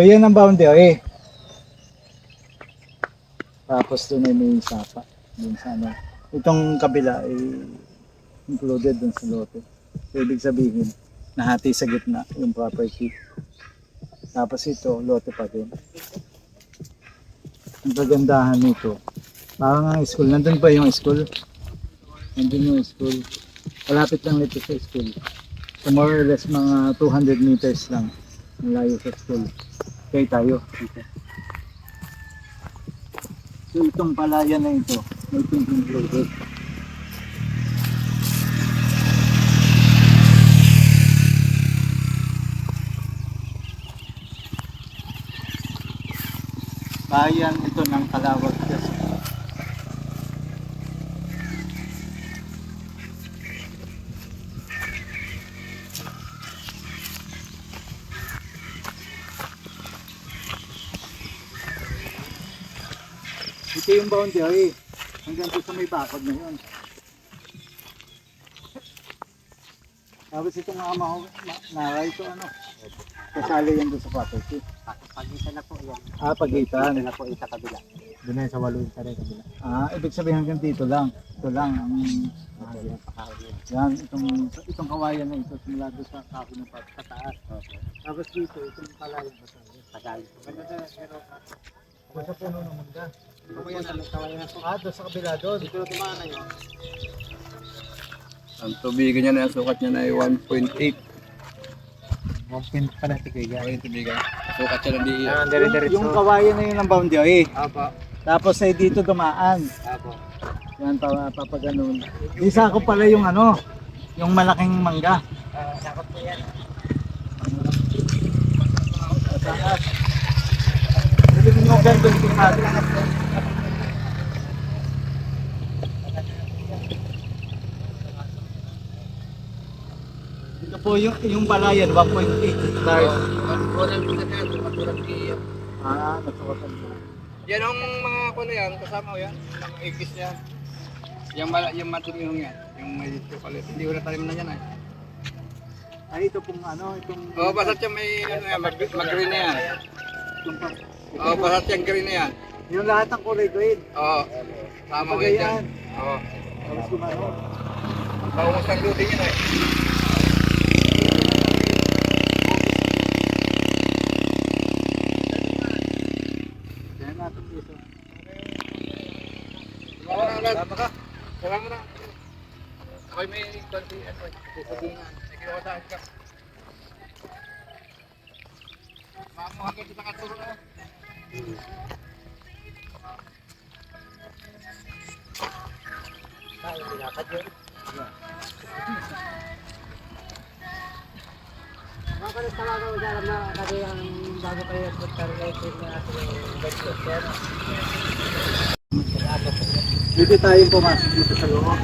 yan ang boundary. Tapos doon ay may sapa. Doon sa ano. Itong kabila ay included dun sa lote. So, ibig sabihin, nahati sa gitna yung property. Tapos ito, lote pa din. Ang kagandahan nito, parang ang school. Nandun pa yung school. Nandun yung school. Malapit lang nito sa school. So more or less mga 200 meters lang ang layo sa school. Okay tayo. So itong palayan na ito, may thinking included. Bayan ito ng Calawag Quezon. Ito yung boundary. Hanggang doon sa may bakod na yun. Tapos itong mga naray ito ano. Kasali yan doon sa property. Pagitan na po yan. Pagitan. Pagitan na po sa kabila. Doon na sa walo sa kabila. Ibig sabihin hanggang dito lang. Ito lang ang yan, itong kawayan na ito simula doon sa kahoy ng pataas. Tapos dito, itong palayan Tagal. Basta puno ng mangga. Kawayan na po. Doon sa kabila doon. Dito na tumahan na yun. Ang tubigan niya na, ang sukat niya na ay 1.8. 1 pa na tigiga. Ay, tubigan. Sukat siya na di. Yung kawayan na yun ang boundary. Apo. Tapos ay dito dumaan. Apo. Yan, papaganon. Isa ko pala yung ano, yung malaking mangga. Sakot po yan. Taas. Sabi mo ganito yung natin. Ito po yung palayan, 1.8 hectares. Nagsukatan mo. Yan ang mga kuno yan, kasama ko yan. Ang igis niya. Yung matumihong yan. Yung may chocolate. Hindi ko na talim na yan ay. Ay, ito pong ano, itong... Oo, basta't yung may ano yan, mag-green na yan. itong Oo, basta't yung green na yan. yung lahat ng kulay green. Oo. Tama ko Kapag yan. yan. Oo. Tapos gumano. Paungas ng luti yan ay. Yan natin dito. Salamat ka. Salamat na. Ako'y may konti ano eh. Sabungan. May kinakataan ka. Mamo hanggang sa katuro na. Pinakad yun. Mga kalis talaga ko alam na kasi ang bago pa yung pagkaroon na ating vegetable. Dito tayo pumasok dito sa loob.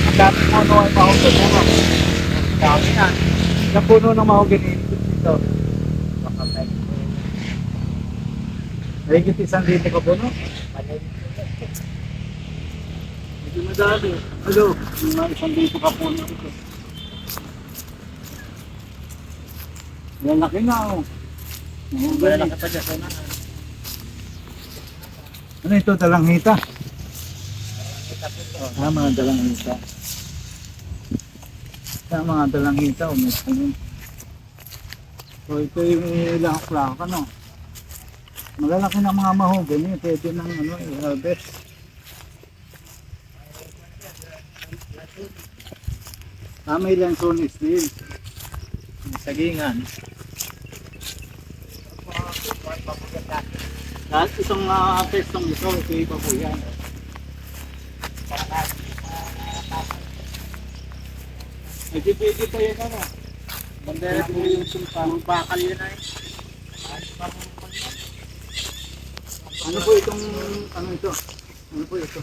Ang dami puno ay mahogany na. Dami na. Ang puno ng mahogany dito. Mahigit 1,000 ka puno? Medyo madami. Ano? Mga 1,000 ka puno dito. Yan laki na oh. Mahogany. pa dyan. Ano ito? Dalanghita? Mga dalanghita. Mga dalanghita. So ito yung ilahak-lahak ano. Malalaki ng mga mahogany. Pwede ng ano, i-harvest. May lansones din. May sagingan. Lahat itong pestong ito, ito iba po yan. Pwede pa yan ano. Bandera po yung sumpang. Bakal yan ay. Ano po itong, ano ito? Ano po ito?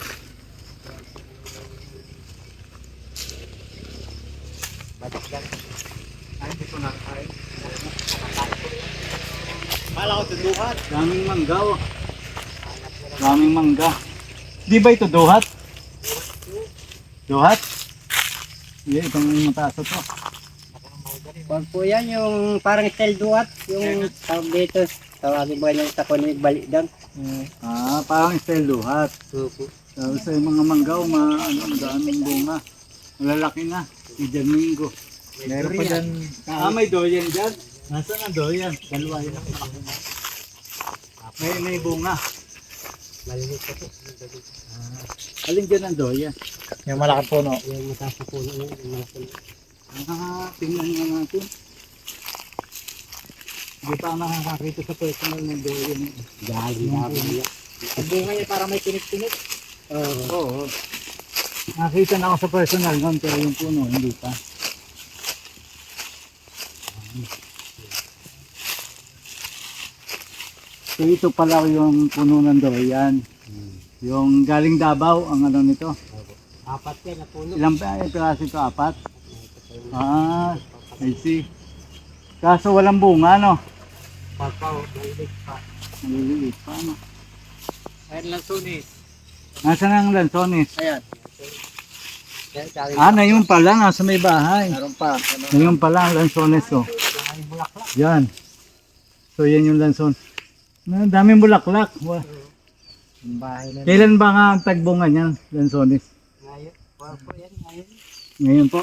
Batak lang. Ay, hindi ko nakakain. Kala ko tuduhat. Daming mangga oh. Daming mangga. Di ba ito duhat? Duhat? Hindi, itong mataas ito. Wag po yan, yung parang style duat, yung tawag dito. Tawagin ba niya sa kunig balik doon? Parang style duhat. Opo. Tapos sa mga mangga, ang daming bunga. Malalaki na. Idamingo. Meron pa dyan. May doyan dyan. Nasaan ang doyan? Dalawa yun ang malaki na. May bunga. Malilit po po. Alin dyan ang doyan? Yung malaking puno. Yung mataas na puno yun, yung malaki. Tingnan nga natin. Hindi pa ako nakakakita sa personal ng doyan. Galing dami niya. Ang bunga niya parang may tinik-tinik. Oo. Nakakita na ako sa personal noon, pero yung puno, hindi pa. So ito pala yung puno ng doyan. Yung galing Davao, ang ano nito. Apat yan na puno. Ilang piraso ito? Apat? I see. Kaso walang bunga, no? Papaw, malilit pa. Maliliit pa, no? Ayun lang sunis. Nasaan ang lansones? Ayan. Na yun pala, nasa may bahay. Meron pa. Na yun pala ang lansones, oh. Yan. So yan yung lanson. Daming bulaklak. Yung bahay na. Kailan ba nga ang tagbunga niyan, lansones? Ngayon, wag po yan, ngayon. Ngayon po.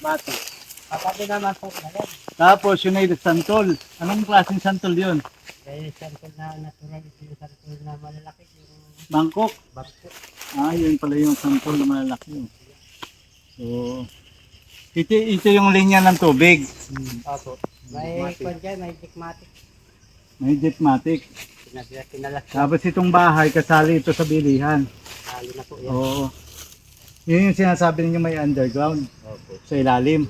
Bata. Kapag naman po na yan. Tapos yun ay santol. Anong klaseng santol yun? Kaya santol na natural, yung santol na malalaki, yung Bangkok. bangko. Yun pala yung santol na malalaki. So, ito yung linya ng tubig. Opo. May kwan dyan, may dikmatic. May jetmatic. Kinalas na. Tapos itong bahay, kasali ito sa bilihan. Hali na po yan. Oo. Yun yung sinasabi ninyo may underground. Sa ilalim.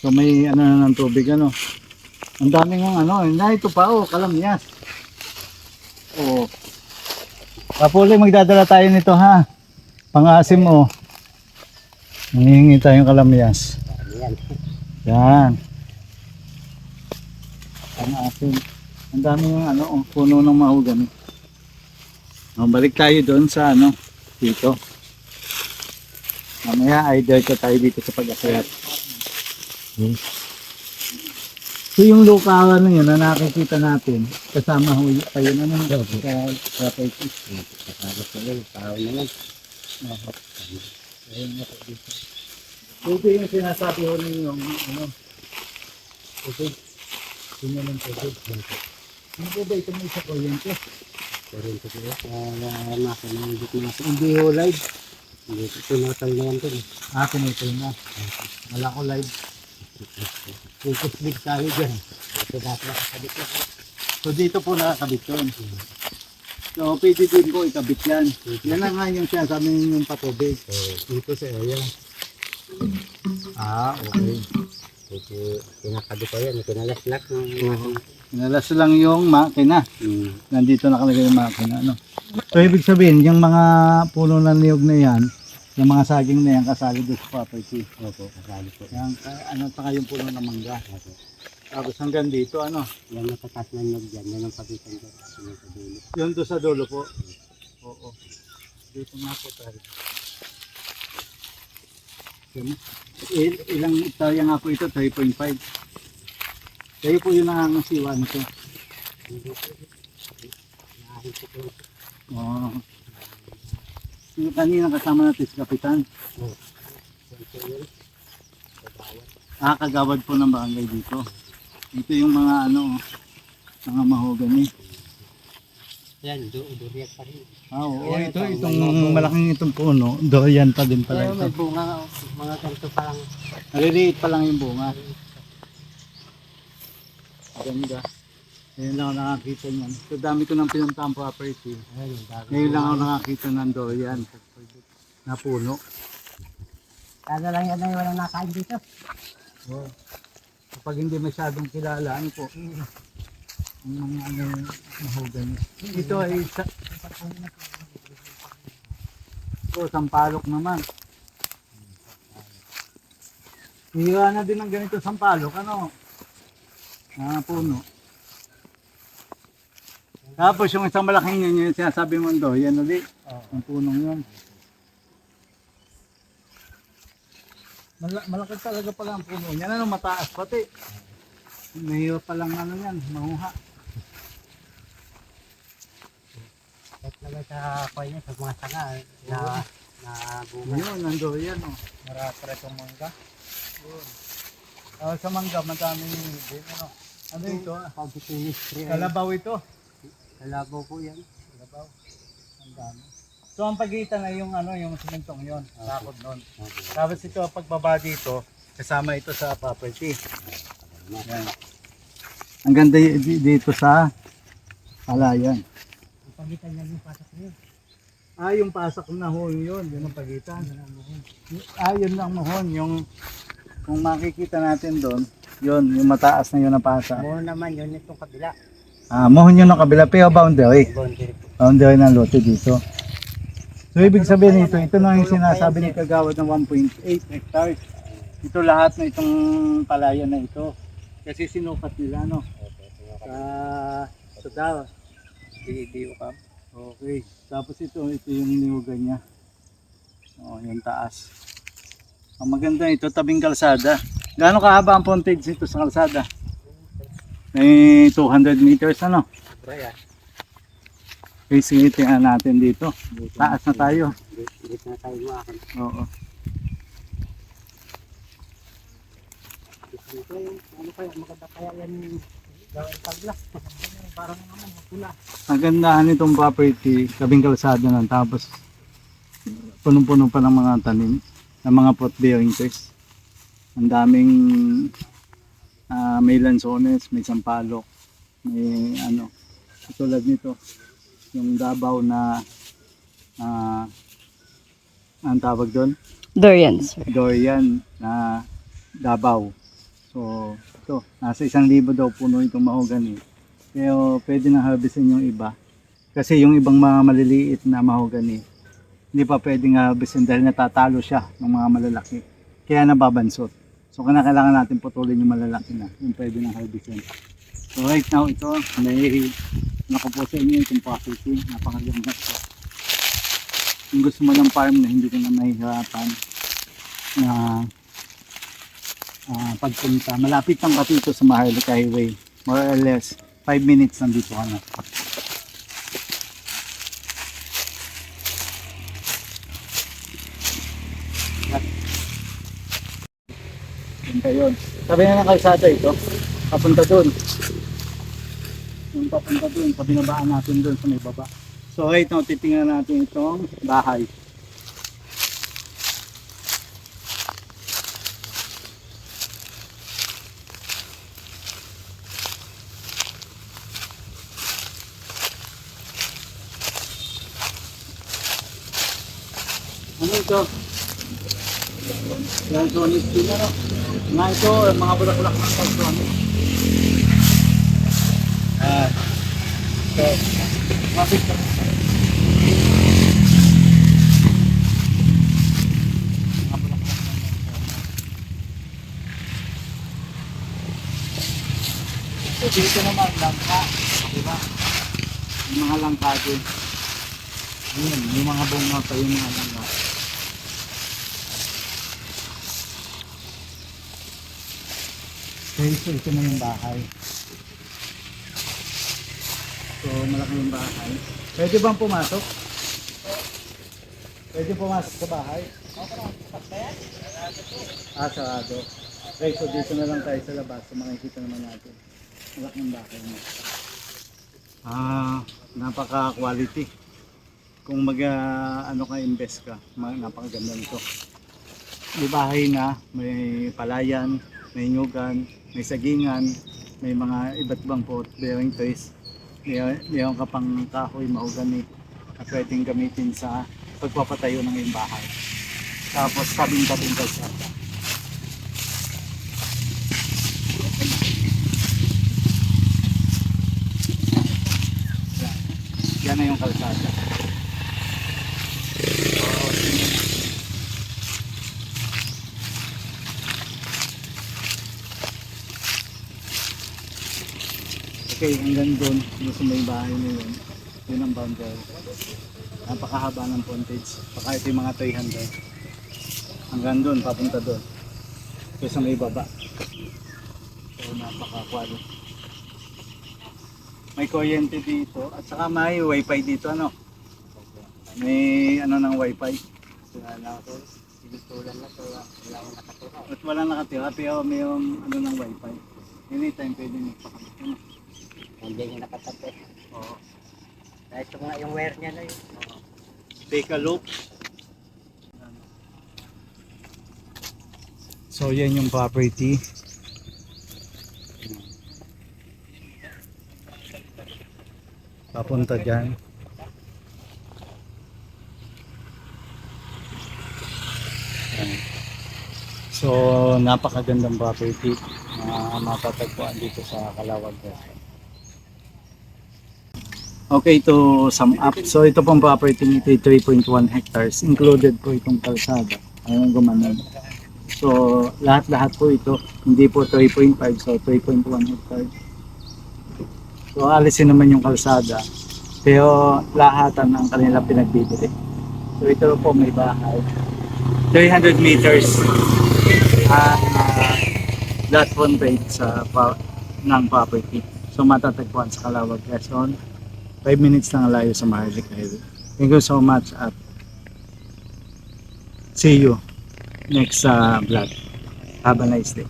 So may ano na ng tubig ano. Ang daming ng ano. Ito pa kalamyas. Kapuli, magdadala tayo nito ha. Pang-asim Nangihingi tayong kalamyas. Yan. Yan. Pang-asim. Ang daming ng puno ng mahogany. Balik tayo doon sa dito. Mamaya either ka tayo dito sa pag-akyat. So yung lukawan na yun na nakikita natin, kasama ho kayo na nang sa property. Kasama po yun, tao naman. Ayun nga po dito. So ito yung sinasabi ho ninyo tubig. Tingnan ng tubig. Ano po ba ito may isa kuryente? Kuryente po yun. Makina ng dikmatic. Hindi ho live. Hindi po, pinotol na yan po. Pinutol na. Wala ko live. Focus big tayo dyan. Ito dati nakakabit na. So dito po nakakabit yun. So pwede din po ikabit yan. Yan na nga yung sinasabi ninyo yung patubig. Dito sa area. Okay. Ito, pinakabit ko yan. Pinalaslak ng Inalas lang yung makina. Mm. Nandito nakalagay yung makina. So ibig sabihin, yung mga puno ng niyog na yan, yung mga saging na yan, kasali doon sa property. Opo, kasali po. Yan, saka yung puno ng mangga. Tapos hanggang dito, Yan matatas na nyog dyan. Yan ang pagitan dyan. Yan sa dulo. yun doon sa dulo po. Oo. Dito nga po tayo. Yan. Ilang hektarya nga po ito? 3.5. Kayo po yung nangangasiwa nito. Hindi po. Nahahil po po. Yung kanina kasama natin si Kapitan. Yan po yun. Kagawad. Kagawad po ng barangay dito. Ito yung mga mga mahogany. Yan, durian pa rin. Oo, Ayan, itong malaking itong puno, durian pa din pala Pero may ito. bunga, mga ganito parang Naliliit pa lang yung bunga. Ganda. Ngayon lang ako nakakita niyan. So dami ko nang pinuntahan property. Ngayon lang ako nakakita ng durian na puno. kada lang yan ay walang nakain dito. Kapag hindi masyadong kilala, po? Ang mga mahogany. Ito ay sampalok naman. Hira na din ng ganito sampalok, ano? Puno. Tapos yung isang malaking yun, yung sinasabi mo do, yan ulit. Ang punong yun. Malaki talaga pala ang puno. Yan ano, mataas pati. Mahirap palang ano yan, mahuha. Kahit naman sa kanya, sa mga sanga na bunga. Yun, nando yan o. Marami pa itong mangga. Sa mangga, madaming din. Ano ito? Pagkikinis free. Kalabaw ito. Kalabaw po yan. Kalabaw. Ang dami. So ang pagitan ay yung ano, yung sementong yon, takot nun. Tapos ito pagbaba dito, kasama ito sa property. Yan. Ang ganda dito sa palayan. Ang pagitan niya yung pasak niyo. Yung pasak na hon yun, yun ang pagitan. Yun lang mohon, yung kung makikita natin doon, yun, yung mataas na yun ang pasak. Mo naman yun itong kabila. Mohon yun ang kabila, pero boundary. Boundary po. Boundary ng lote dito. So ibig sabihin ito na yung sinasabi ni Kagawad ng 1.8 hectares. Ito lahat na itong palayan na ito. Kasi sinukat nila no. Sa daw. Di ka. Okay. Tapos ito yung niugan niya. Yung taas. Ang maganda ito, tabing kalsada. Gaano kahaba ang frontage nito sa kalsada? May 200 meters ano? Braya. Okay, sige, tingnan natin dito. Taas na tayo. Dito na tayo mo akin. Oo. Ano kaya, maganda kaya yan gawin pagla. Parang naman, pula. Ang gandahan nitong property, tabing kalsada lang, tapos punong-puno pa ng mga tanim, ng mga fruit bearing trees. Ang daming may lansones, may sampalok, may ano, tulad nito, yung Davao na ang tawag doon? Durian, sir. Durian na Davao. So, ito, nasa 1,000 daw puno itong mahogany. Pero pwede na harvestin yung iba. Kasi yung ibang mga maliliit na mahogany, hindi pa pwedeng harvestin dahil natatalo siya ng mga malalaki. Kaya nababansot. So, kailangan natin putulin yung malalaki na, yung pwede na harvestin. So, right now, ito, may nakupo sa inyo itong property. Napakaganda ito. Kung gusto mo ng farm na hindi ka na mahihirapan na pagpunta, malapit lang ka dito sa Maharlika Highway, more or less 5 minutes nandito ka na. Punta yun, sabi na ng kalsada ito, papunta dun, yung papunta dun, pabinabaan natin dun sa may baba. So right now, titingnan natin itong bahay. Ano ito? Yan, Sonic din ano? Nga ito, mga bulak-bulak ng Sonic. So, mapit ka. Mga bulak-bulak ng Sonic. So, dito naman, langka. Diba? Yung mga langka din. Ayan, yung mga bunga pa yung mga langka. Okay, so ito na yung bahay. So, malaki yung bahay. Pwede bang pumasok? Pwede pumasok sa bahay? Sarado. Okay, so dito na lang tayo sa labas. So, makikita naman natin. Malaki yung bahay mo. Napaka-quality. Kung ano ka, invest ka, napakaganda nito. May bahay na, may palayan, may nyugan, may sagingan, may mga iba't ibang fruit bearing trees. Mayroon ka pang kahoy, mahogany na pwedeng gamitin sa pagpapatayo ng iyong bahay. Tapos tabing-tabing kalsada. Yan na yung kalsada. Okay, hanggang doon sa may bahay na yun. Yun ang boundary. Napakahaba ng frontage. Baka ito yung mga 300. Hanggang doon, papunta doon. Ito sa may baba. So napaka-quality. May kuryente dito at saka may wifi dito, ano? May ano ng wifi. Sinutulan na to, wala akong nakatira. At wala nakatira pero may ano ng wifi. Anytime pwede magpakabit. Ano? Hindi niya nakatapos. Oo. Dahil ito nga yung wire niya na yun. Take a look. So yan yung property. Papunta dyan. Ayan. So napakagandang property na matatagpuan dito sa Calawag. Okay, to sum up. So ito pong property nito 3.1 hectares. Included po itong kalsada. Ayun gumanon. So lahat-lahat po ito. Hindi po 3.5, so 3.1 hectares. So alisin naman yung kalsada. Pero lahatan ang kanila pinagbibili. So ito po may bahay. 300 meters lot frontage sa ng property. So matatagpuan sa Calawag, Quezon. 5 minutes lang layo sa Maharlika Highway. Thank you so much at see you next vlog. Have a nice day.